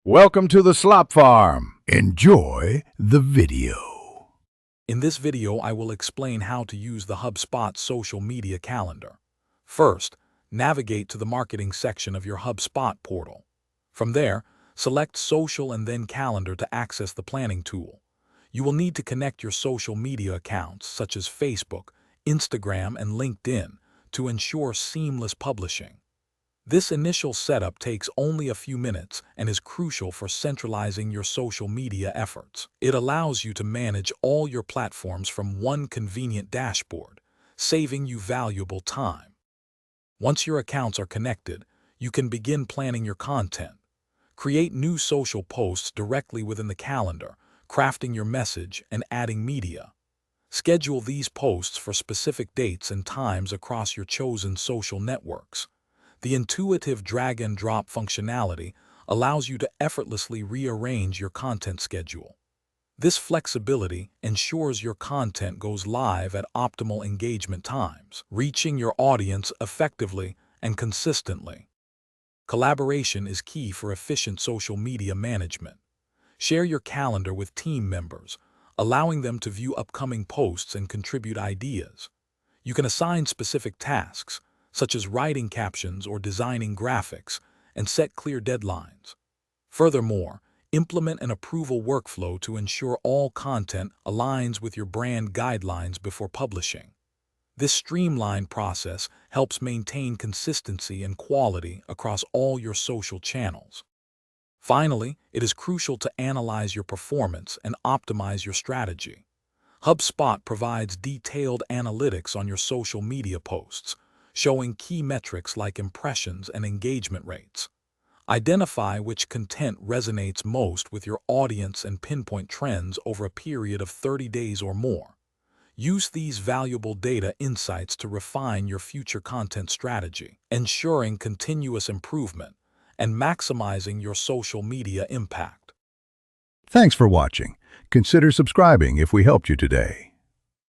Welcome to the Slop Farm. Enjoy the video. In this video, I will explain how to use the HubSpot social media calendar. First, navigate to the marketing section of your HubSpot portal. From there, select Social and then Calendar to access the planning tool. You will need to connect your social media accounts such as Facebook, Instagram, and LinkedIn to ensure seamless publishing. This initial setup takes only a few minutes and is crucial for centralizing your social media efforts. It allows you to manage all your platforms from one convenient dashboard, saving you valuable time. Once your accounts are connected, you can begin planning your content. Create new social posts directly within the calendar, crafting your message and adding media. Schedule these posts for specific dates and times across your chosen social networks. The intuitive drag-and-drop functionality allows you to effortlessly rearrange your content schedule. This flexibility ensures your content goes live at optimal engagement times, reaching your audience effectively and consistently. Collaboration is key for efficient social media management. Share your calendar with team members, allowing them to view upcoming posts and contribute ideas. You can assign specific tasks, such as writing captions or designing graphics, and set clear deadlines. Furthermore, implement an approval workflow to ensure all content aligns with your brand guidelines before publishing. This streamlined process helps maintain consistency and quality across all your social channels. Finally, it is crucial to analyze your performance and optimize your strategy. HubSpot provides detailed analytics on your social media posts, showing key metrics like impressions and engagement rates. Identify which content resonates most with your audience and pinpoint trends over a period of 30 days or more. Use these valuable data insights to refine your future content strategy, ensuring continuous improvement and maximizing your social media impact. Thanks for watching. Consider subscribing if we helped you today.